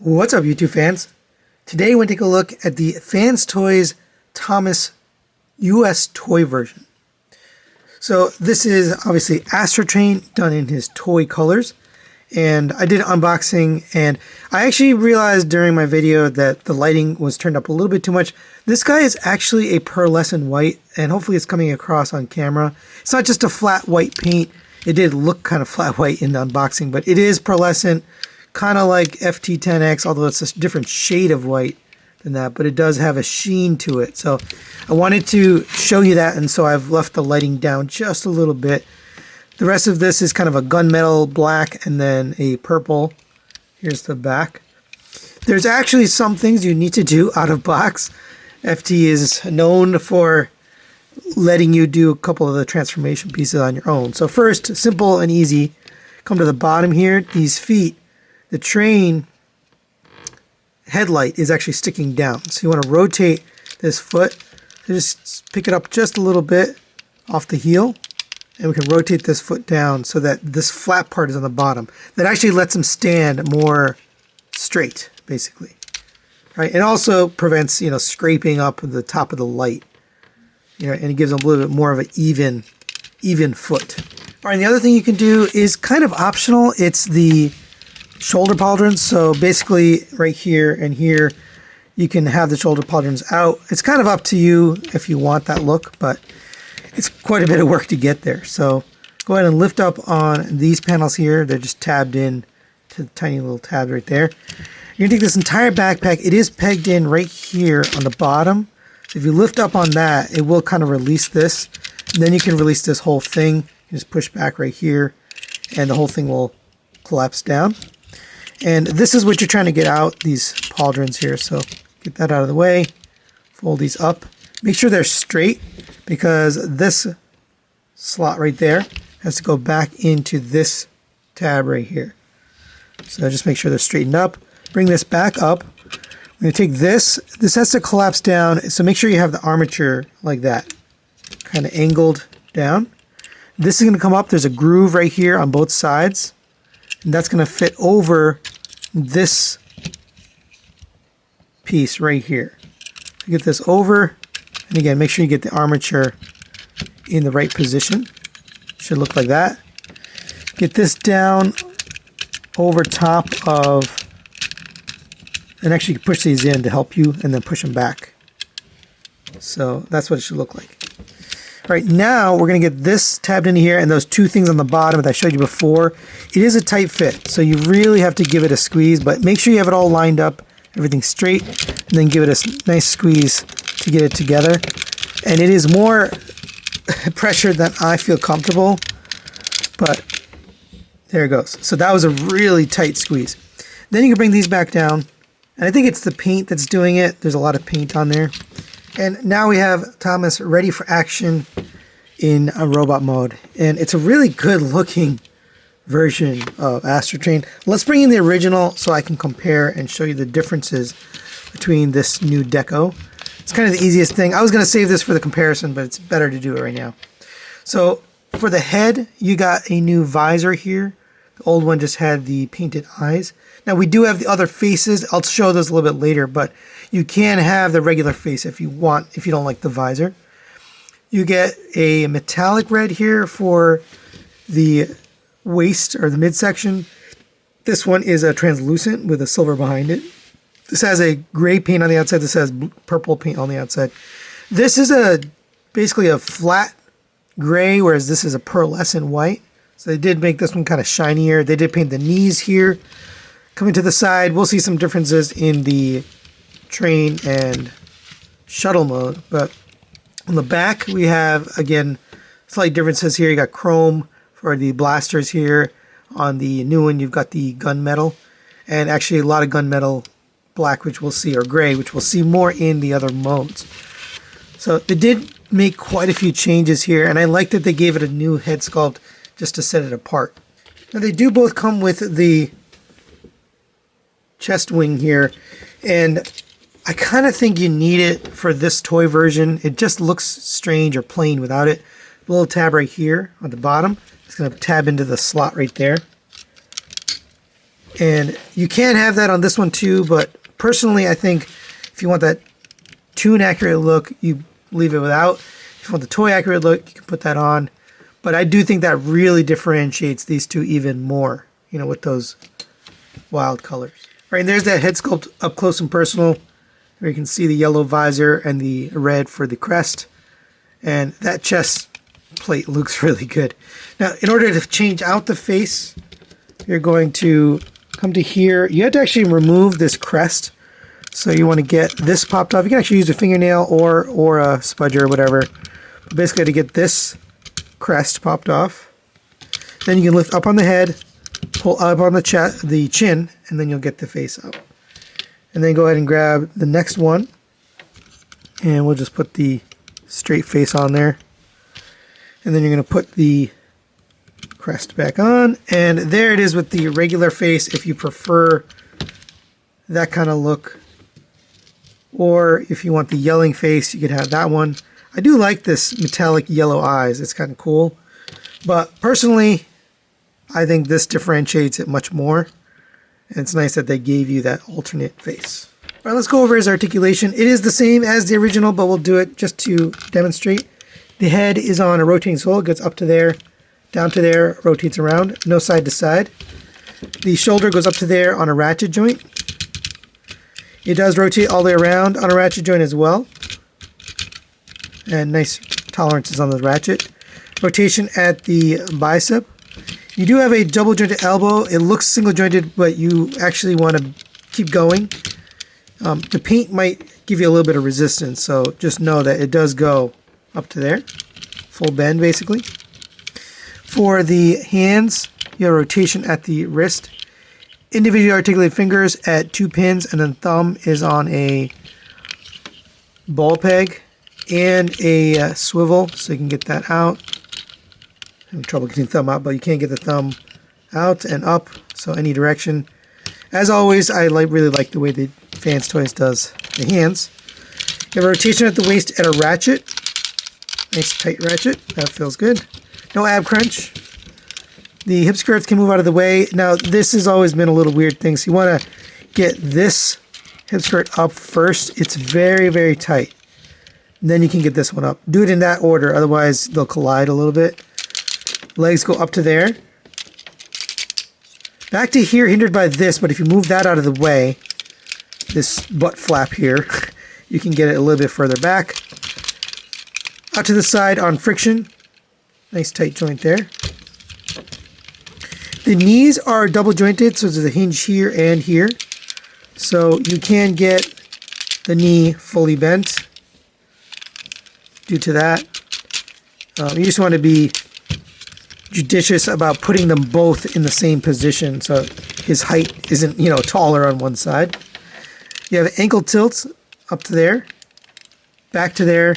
What's up, YouTube fans? Today we're going to take a look at the FansToys Thomas US toy version. So this is obviously Astrotrain done in his toy colors, and I did an unboxing, and I actually realized during my video that the lighting was turned up a little bit too much. This guy is actually a pearlescent white, and hopefully it's coming across on camera. It's not just a flat white paint. It did look kind of flat white in the unboxing, but it is pearlescent, kind of like FT-10X, although it's a different shade of white than that, but it does have a sheen to it. So I wanted to show you that, and so I've left the lighting down just a little bit. The rest of this is kind of a gunmetal black and then a purple. Here's the back. There's actually some things you need to do out of box. FT is known for letting you do a couple of the transformation pieces on your own. So first, simple and easy. Come to the bottom here, these feet. The train headlight is actually sticking down. So you want to rotate this foot. So just pick it up just a little bit off the heel. And we can rotate this foot down so that this flat part is on the bottom. That actually lets them stand more straight, basically. Right? It also prevents, scraping up the top of the light. And it gives them a little bit more of an even foot. All right, and the other thing you can do is kind of optional. It's the shoulder pauldrons. So basically right here and here, you can have the shoulder pauldrons out. It's kind of up to you if you want that look, but it's quite a bit of work to get there. So go ahead and lift up on these panels here. They're just tabbed in to the tiny little tab right there. You're gonna take this entire backpack. It is pegged in right here on the bottom. So if you lift up on that, it will kind of release this. And then you can release this whole thing. You just push back right here and the whole thing will collapse down. And this is what you're trying to get out, these pauldrons here. So get that out of the way, fold these up. Make sure they're straight because this slot right there has to go back into this tab right here. So just make sure they're straightened up. Bring this back up. We're going to take this. This has to collapse down, so make sure you have the armature like that, kind of angled down. This is going to come up. There's a groove right here on both sides. And that's going to fit over this piece right here. Get this over, and again, make sure you get the armature in the right position. Should look like that. Get this down over top of, and actually you can push these in to help you, and then push them back. So that's what it should look like. All right, now we're going to get this tabbed into here and those two things on the bottom that I showed you before. It is a tight fit, so you really have to give it a squeeze, but make sure you have it all lined up, everything straight, and then give it a nice squeeze to get it together. And it is more pressure than I feel comfortable, but there it goes. So that was a really tight squeeze. Then you can bring these back down, and I think it's the paint that's doing it. There's a lot of paint on there. And now we have Thomas ready for action in a robot mode. And it's a really good looking version of Astrotrain. Let's bring in the original so I can compare and show you the differences between this new deco. It's kind of the easiest thing. I was going to save this for the comparison, but it's better to do it right now. So for the head, you got a new visor here. The old one just had the painted eyes. Now we do have the other faces. I'll show those a little bit later, but you can have the regular face if you want, if you don't like the visor. You get a metallic red here for the waist or the midsection. This one is a translucent with a silver behind it. This has a gray paint on the outside. This has purple paint on the outside. This is basically a flat gray, whereas this is a pearlescent white. So they did make this one kind of shinier. They did paint the knees here. Coming to the side, we'll see some differences in the train and shuttle mode. But on the back, we have, again, slight differences here. You got chrome for the blasters here. On the new one, you've got the gunmetal. And actually a lot of gunmetal black, which we'll see, or gray, which we'll see more in the other modes. So they did make quite a few changes here, and I like that they gave it a new head sculpt just to set it apart. Now they do both come with the chest wing here, and I kind of think you need it for this toy version. It just looks strange or plain without it. A little tab right here on the bottom. It's going to tab into the slot right there. And you can have that on this one too, but personally I think if you want that toon accurate look, you leave it without. If you want the toy accurate look, you can put that on. But I do think that really differentiates these two even more, you know, with those wild colors. All right, and there's that head sculpt up close and personal, where you can see the yellow visor and the red for the crest. And that chest plate looks really good. Now, in order to change out the face, you're going to come to here. You have to actually remove this crest. So you want to get this popped off. You can actually use a fingernail or a spudger or whatever. But basically to get this crest popped off. Then you can lift up on the head, pull up on the chin, and then you'll get the face out. And then go ahead and grab the next one. And we'll just put the straight face on there. And then you're going to put the crest back on. And there it is with the regular face if you prefer that kind of look. Or if you want the yelling face, you could have that one. I do like this metallic yellow eyes. It's kind of cool. But personally, I think this differentiates it much more. And it's nice that they gave you that alternate face. All right, let's go over his articulation. It is the same as the original, but we'll do it just to demonstrate. The head is on a rotating swivel. It goes up to there, down to there, rotates around. No side to side. The shoulder goes up to there on a ratchet joint. It does rotate all the way around on a ratchet joint as well. And nice tolerances on the ratchet. Rotation at the bicep. You do have a double jointed elbow. It looks single jointed, but you actually want to keep going. The paint might give you a little bit of resistance, so just know that it does go up to there. Full bend, basically. For the hands, you have a rotation at the wrist. Individually articulated fingers at 2 pins, and then thumb is on a ball peg and a swivel, so you can get that out. I'm having trouble getting the thumb out, but you can't get the thumb out and up, so any direction. As always, I really like the way the FansToys does the hands. You have a rotation at the waist at a ratchet. Nice tight ratchet. That feels good. No ab crunch. The hip skirts can move out of the way. Now, this has always been a little weird thing. So you want to get this hip skirt up first. It's very, very tight. And then you can get this one up. Do it in that order. Otherwise, they'll collide a little bit. Legs go up to there. Back to here, hindered by this. But if you move that out of the way, this butt flap here, you can get it a little bit further back. Out to the side on friction. Nice tight joint there. The knees are double jointed, so there's a hinge here and here. So you can get the knee fully bent due to that. You just want to be judicious about putting them both in the same position so his height isn't, taller on one side. You have ankle tilts up to there, back to there,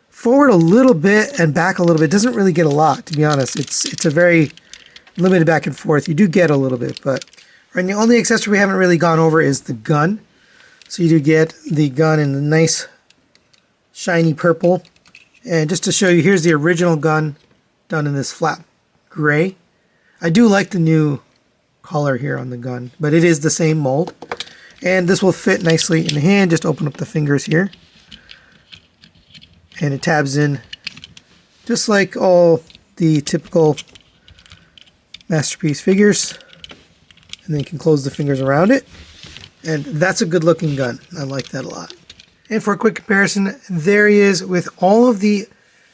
forward a little bit and back a little bit. It doesn't really get a lot, to be honest. It's a very limited back and forth. You do get a little bit, but and the only accessory we haven't really gone over is the gun. So you do get the gun in the nice shiny purple. And just to show you, here's the original gun done in this flat gray. I do like the new color here on the gun, but it is the same mold. And this will fit nicely in the hand. Just open up the fingers here. And it tabs in just like all the typical Masterpiece figures. And then you can close the fingers around it. And that's a good looking gun. I like that a lot. And for a quick comparison, there he is with all of the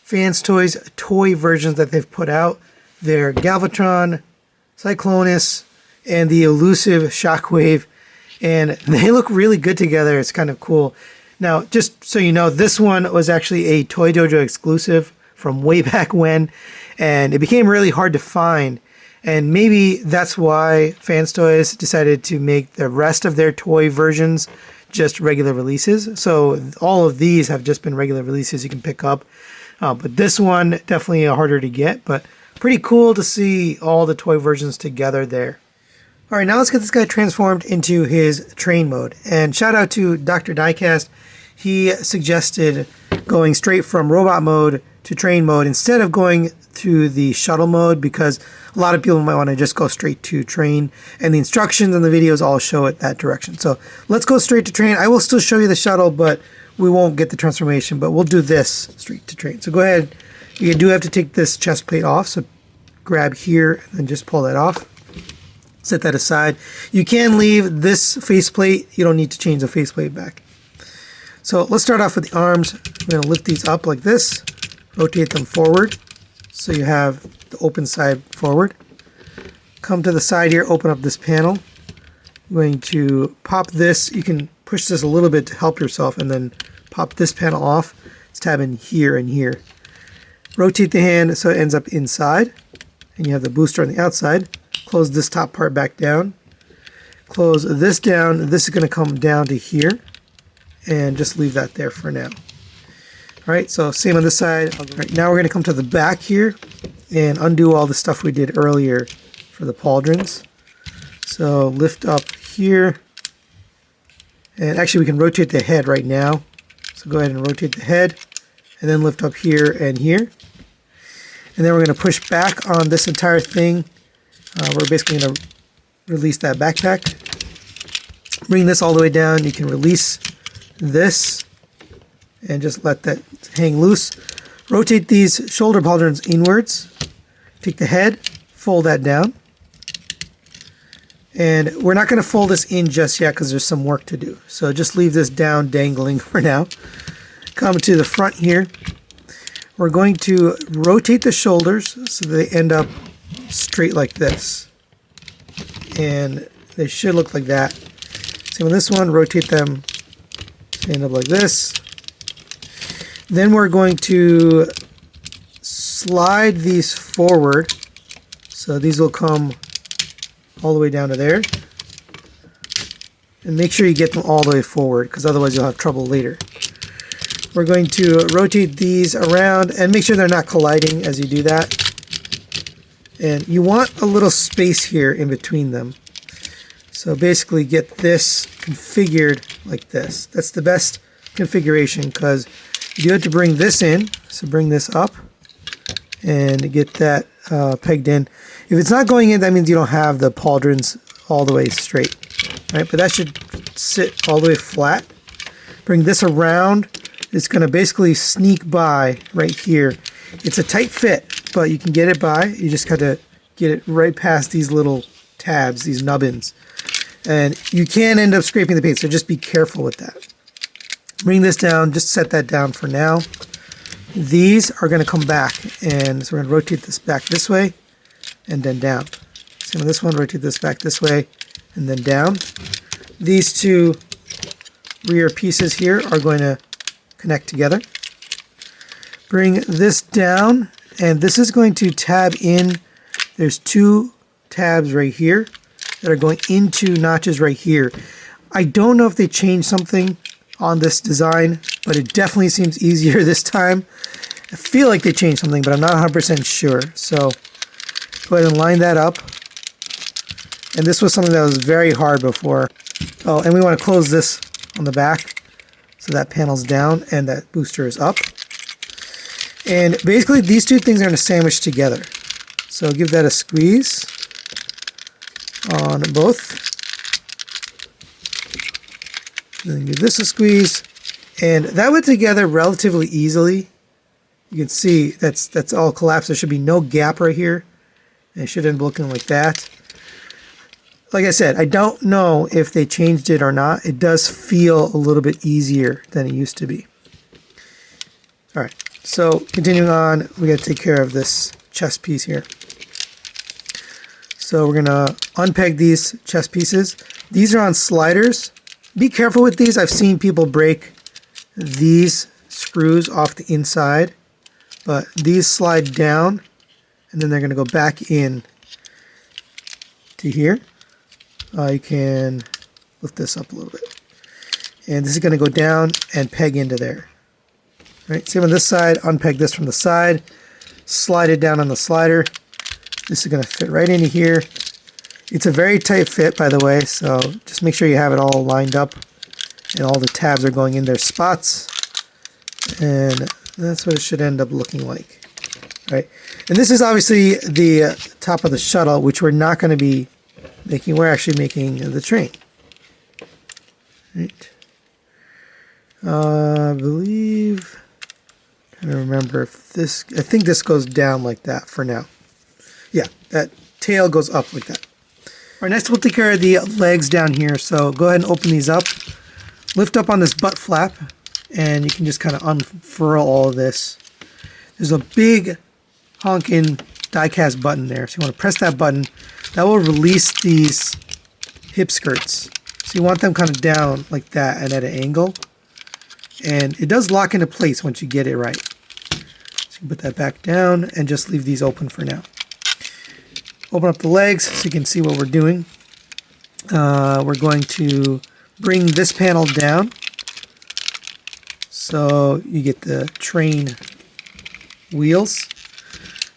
FansToys toy versions that they've put out. Their Galvatron, Cyclonus, and the elusive Shockwave. And they look really good together. It's kind of cool. Now, just so you know, this one was actually a Toy Dojo exclusive from way back when. And it became really hard to find. And maybe that's why FansToys decided to make the rest of their toy versions just regular releases. So all of these have just been regular releases you can pick up. But this one, definitely harder to get, but pretty cool to see all the toy versions together there. All right, now let's get this guy transformed into his train mode. And shout out to Dr. Diecast. He suggested going straight from robot mode to train mode instead of going through the shuttle mode, because a lot of people might want to just go straight to train, and the instructions and the videos all show it that direction. So let's go straight to train. I will still show you the shuttle, but we won't get the transformation, but we'll do this straight to train. So go ahead. You do have to take this chest plate off, so grab here and then just pull that off. Set that aside. You can leave this faceplate. You don't need to change the faceplate back. So let's start off with the arms. We're going to lift these up like this, rotate them forward, so you have the open side forward. Come to the side here, open up this panel. I'm going to pop this. You can push this a little bit to help yourself, and then pop this panel off. It's tabbing here and here. Rotate the hand so it ends up inside, and you have the booster on the outside. Close this top part back down. Close this down. This is going to come down to here, and just leave that there for now. All right, so same on this side. All right, now we're going to come to the back here and undo all the stuff we did earlier for the pauldrons. So lift up here, and actually we can rotate the head right now. So go ahead and rotate the head, and then lift up here and here. And then we're going to push back on this entire thing. We're basically going to release that backpack. Bring this all the way down. You can release this and just let that hang loose. Rotate these shoulder pauldrons inwards. Take the head, fold that down. And we're not going to fold this in just yet because there's some work to do. So just leave this down dangling for now. Come to the front here. We're going to rotate the shoulders so they end up straight like this. And they should look like that. Same with this one, rotate them to end up like this. Then we're going to slide these forward. So these will come all the way down to there. And make sure you get them all the way forward, because otherwise you'll have trouble later. We're going to rotate these around and make sure they're not colliding as you do that. And you want a little space here in between them. So basically get this configured like this. That's the best configuration, because you do have to bring this in. So bring this up and get that pegged in. If it's not going in, that means you don't have the pauldrons all the way straight. Right? But that should sit all the way flat. Bring this around. It's going to basically sneak by right here. It's a tight fit, but you can get it by. You just got to get it right past these little tabs, these nubbins. And you can end up scraping the paint, so just be careful with that. Bring this down, just set that down for now. These are going to come back, and so we're going to rotate this back this way and then down. Same with this one, rotate this back this way and then down. These two rear pieces here are going to connect together. Bring this down, and this is going to tab in. There's two tabs right here that are going into notches right here. I don't know if they changed something on this design, but it definitely seems easier this time. I feel like they changed something, but I'm not 100% sure. So go ahead and line that up. And this was something that was very hard before. Oh, and we want to close this on the back. So that panel's down and that booster is up. And basically these two things are going to sandwich together. So give that a squeeze on both. Then give this a squeeze. And that went together relatively easily. You can see that's all collapsed. There should be no gap right here. And it should end up looking like that. Like I said, I don't know if they changed it or not. It does feel a little bit easier than it used to be. All right, so continuing on, we got to take care of this chest piece here. So we're gonna unpeg these chest pieces. These are on sliders. Be careful with these. I've seen people break these screws off the inside, but these slide down, and then they're gonna go back in to here. You can lift this up a little bit. And this is going to go down and peg into there. All right, same on this side. Unpeg this from the side. Slide it down on the slider. This is going to fit right into here. It's a very tight fit, by the way, so just make sure you have it all lined up and all the tabs are going in their spots. And So that's what it should end up looking like, right? And this is obviously the top of the shuttle, which we're not going to be making. We're actually making the train. Right. I believe, I don't remember if this, I think this goes down like that for now. Yeah, that tail goes up like that. All right, next we'll take care of the legs down here. So go ahead and open these up. Lift up on this butt flap, and you can just kind of unfurl all of this. There's a big honking die-cast button there. So you want to press that button. That will release these hip skirts. So you want them kind of down like that and at an angle. And it does lock into place once you get it right. So you can put that back down and just leave these open for now. Open up the legs so you can see what we're doing. We're going to bring this panel down so you get the train wheels.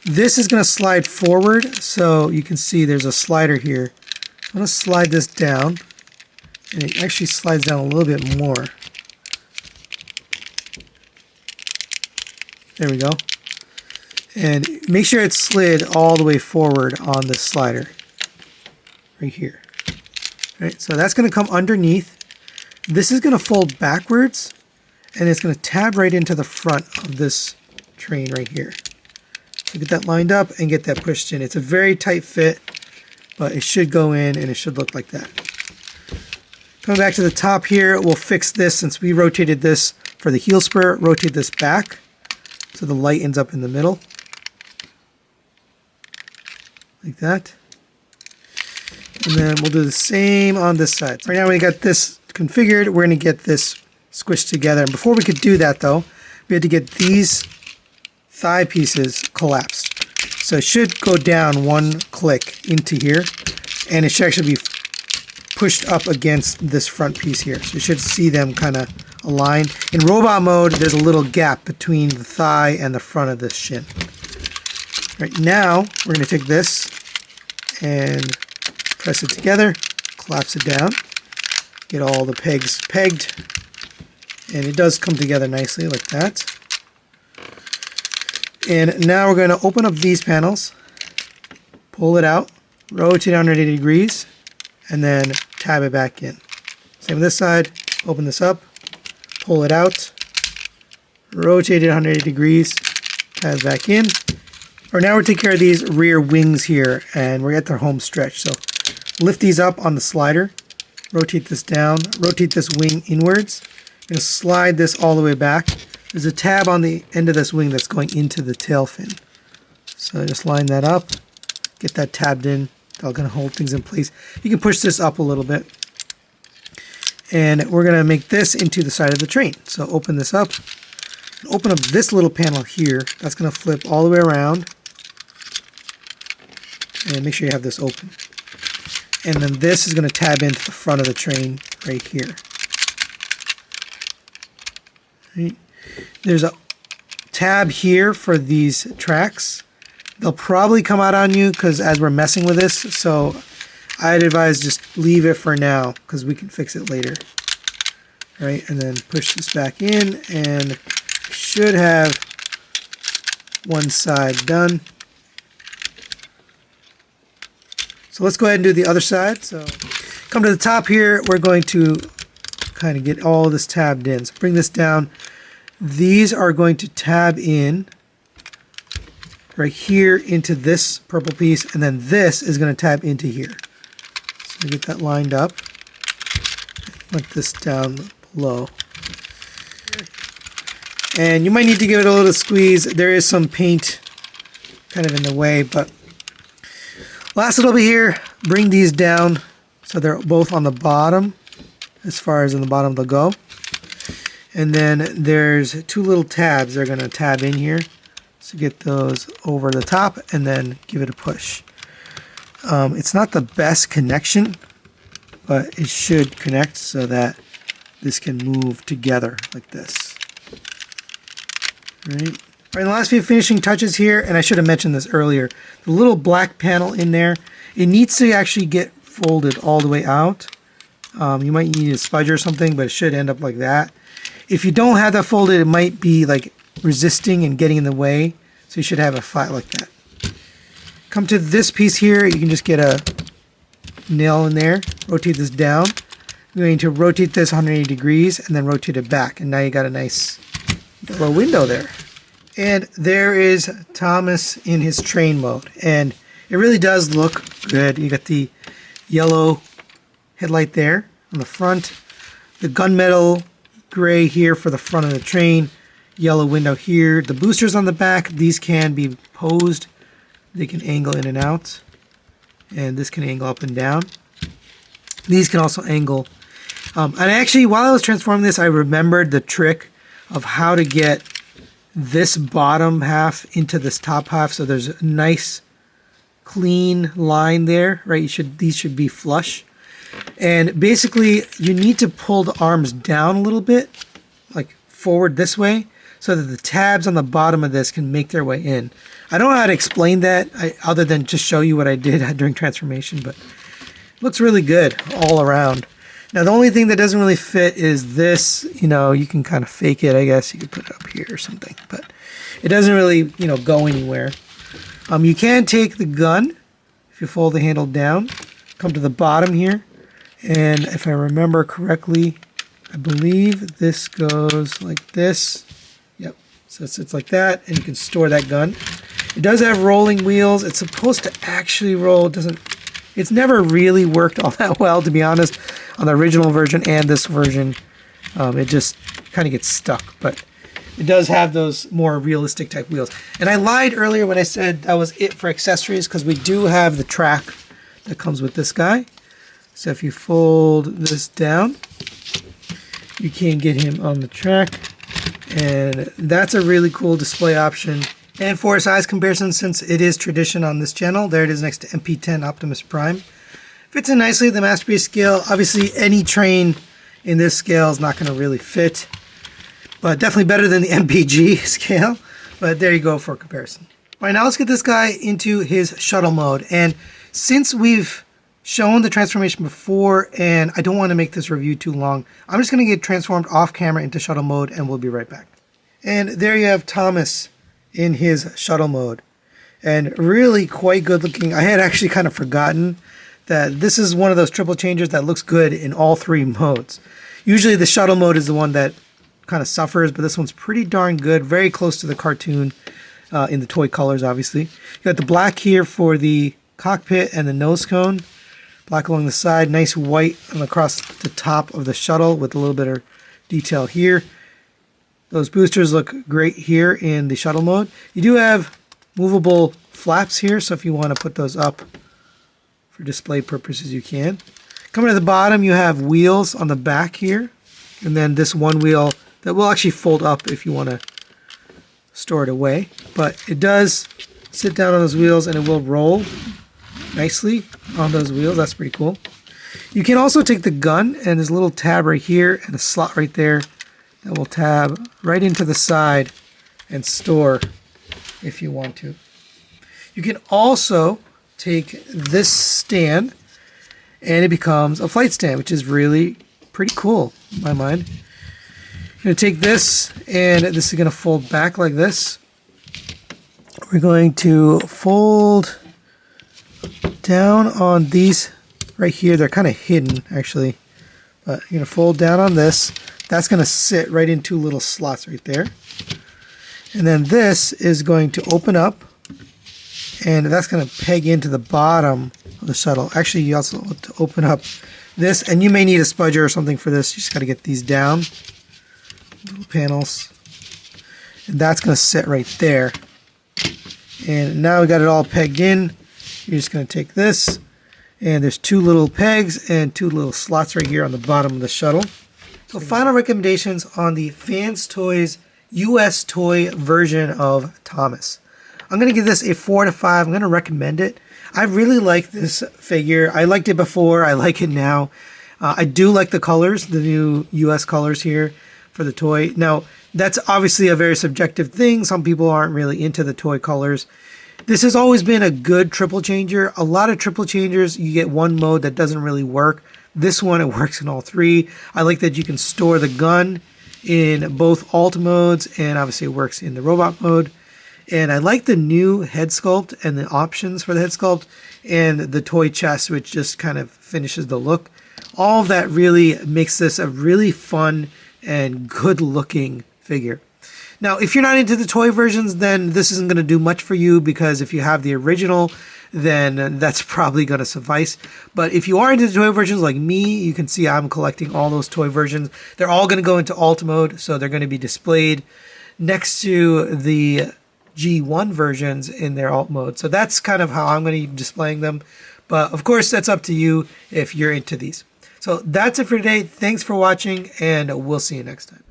This is going to slide forward, so you can see there's a slider here. I'm going to slide this down, and it actually slides down a little bit more. There we go. And make sure it's slid all the way forward on the slider right here. Right, so that's going to come underneath. This is going to fold backwards, and it's going to tab right into the front of this train right here. So get that lined up and get that pushed in. It's a very tight fit, but it should go in and it should look like that. Coming back to the top here, we'll fix this since we rotated this for the heel spur. Rotate this back so the light ends up in the middle. Like that. And then we'll do the same on this side. Right now we got this configured. We're going to get this squished together. And before we could do that though, we had to get these thigh pieces collapsed. So it should go down one click into here, and it should actually be pushed up against this front piece here. So you should see them kind of aligned. In robot mode, there's a little gap between the thigh and the front of this shin. Right now, we're going to take this and press it together, collapse it down, get all the pegs pegged, and it does come together nicely like that. And now we're going to open up these panels, pull it out, rotate 180 degrees, and then tab it back in. Same with this side, open this up, pull it out, rotate it 180 degrees, tab it back in. Or now we're taking care of these rear wings here, and we're at their home stretch. So lift these up on the slider, rotate this down, rotate this wing inwards. I'm going to slide this all the way back. There's a tab on the end of this wing that's going into the tail fin. So just line that up, get that tabbed in. That's going to hold things in place. You can push this up a little bit. And we're going to make this into the side of the train. So open this up. Open up this little panel here. That's going to flip all the way around. And make sure you have this open. And then this is going to tab into the front of the train right here. Right. There's a tab here for these tracks. They'll probably come out on you because as we're messing with this, so I'd advise just leave it for now because we can fix it later. Right, and then push this back in, and should have one side done. So let's go ahead and do the other side. So come to the top here, we're going to kind of get all of this tabbed in. So bring this down. These are going to tab in right here into this purple piece, and then this is going to tab into here. So get that lined up. Put this down below. And you might need to give it a little squeeze. There is some paint kind of in the way, but last little bit here, bring these down so they're both on the bottom as far as in the bottom they'll go. And then there's two little tabs they're going to tab in here. So get those over the top and then give it a push. It's not the best connection, but it should connect so that this can move together like this. All right. All right, the last few finishing touches here, and I should have mentioned this earlier, the little black panel in there, it needs to actually get folded all the way out. You might need a spudger or something, but it should end up like that. If you don't have that folded, it might be like resisting and getting in the way. So you should have a flat like that. Come to this piece here, you can just get a nail in there, rotate this down. I'm going to rotate this 180 degrees and then rotate it back. And now you got a nice yellow window there. And there is Thomas in his train mode. And it really does look good. You got the yellow headlight there on the front, the gunmetal gray here for the front of the train, yellow window here. The boosters on the back, these can be posed. They can angle in and out. And this can angle up and down. These can also angle. And actually, while I was transforming this, I remembered the trick of how to get this bottom half into this top half. So there's a nice clean line there, right? These should be flush. And basically, you need to pull the arms down a little bit, like forward this way, so that the tabs on the bottom of this can make their way in. I don't know how to explain that other than just show you what I did during transformation, but it looks really good all around. Now, the only thing that doesn't really fit is this. You know, you can kind of fake it, I guess. You could put it up here or something, but it doesn't really, you know, go anywhere. You can take the gun, if you fold the handle down, come to the bottom here, and if I remember correctly, I believe this goes like this. Yep, so it sits like that, and you can store that gun. It does have rolling wheels. It's supposed to actually roll. It's never really worked all that well, to be honest, on the original version and this version. It just kind of gets stuck, but it does have those more realistic type wheels. And I lied earlier when I said that was it for accessories, because we do have the track that comes with this guy. So if you fold this down, you can get him on the track. And that's a really cool display option. And for a size comparison, since it is tradition on this channel, there it is next to MP10 Optimus Prime. Fits in nicely the Masterpiece scale. Obviously, any train in this scale is not going to really fit, but definitely better than the MPG scale. But there you go for comparison. All right, now let's get this guy into his shuttle mode. And since we've shown the transformation before, and I don't want to make this review too long, I'm just going to get transformed off camera into shuttle mode, and we'll be right back. And there you have Thomas in his shuttle mode, and really quite good looking. I had actually kind of forgotten that this is one of those triple changers that looks good in all three modes. Usually the shuttle mode is the one that kind of suffers, but this one's pretty darn good, very close to the cartoon in the toy colors, obviously. You got the black here for the cockpit and the nose cone, black along the side, nice white across the top of the shuttle with a little bit of detail here. Those boosters look great here in the shuttle mode. You do have movable flaps here, so if you want to put those up for display purposes, you can. Coming to the bottom, you have wheels on the back here, and then this one wheel that will actually fold up if you want to store it away. But it does sit down on those wheels, and it will roll nicely on those wheels. That's pretty cool. You can also take the gun, and there's a little tab right here and a slot right there that will tab right into the side and store if you want to. You can also take this stand and it becomes a flight stand, which is really pretty cool in my mind. I'm going to take this, and this is going to fold back like this. We're going to fold down on these right here. They're kind of hidden actually, but you're going to fold down on this. That's going to sit right in two little slots right there. And then this is going to open up, and that's going to peg into the bottom of the shuttle. Actually, you also want to open up this, and you may need a spudger or something for this. You just got to get these down, little panels, and that's going to sit right there. And now we got it all pegged in. You're just going to take this, and there's two little pegs and two little slots right here on the bottom of the shuttle. So final recommendations on the FansToys US toy version of Thomas. I'm going to give this a 4 out of 5. I'm going to recommend it. I really like this figure. I liked it before. I like it now. I do like the colors, the new US colors here for the toy. Now, that's obviously a very subjective thing. Some people aren't really into the toy colors. This has always been a good triple changer. A lot of triple changers, you get one mode that doesn't really work. This one, it works in all three. I like that you can store the gun in both alt modes, and obviously it works in the robot mode. And I like the new head sculpt and the options for the head sculpt and the toy chest, which just kind of finishes the look. All of that really makes this a really fun and good looking figure. Now, if you're not into the toy versions, then this isn't going to do much for you, because if you have the original, then that's probably going to suffice. But if you are into the toy versions like me, you can see I'm collecting all those toy versions. They're all going to go into alt mode, so they're going to be displayed next to the G1 versions in their alt mode. So that's kind of how I'm going to be displaying them. But of course, that's up to you if you're into these. So that's it for today. Thanks for watching, and we'll see you next time.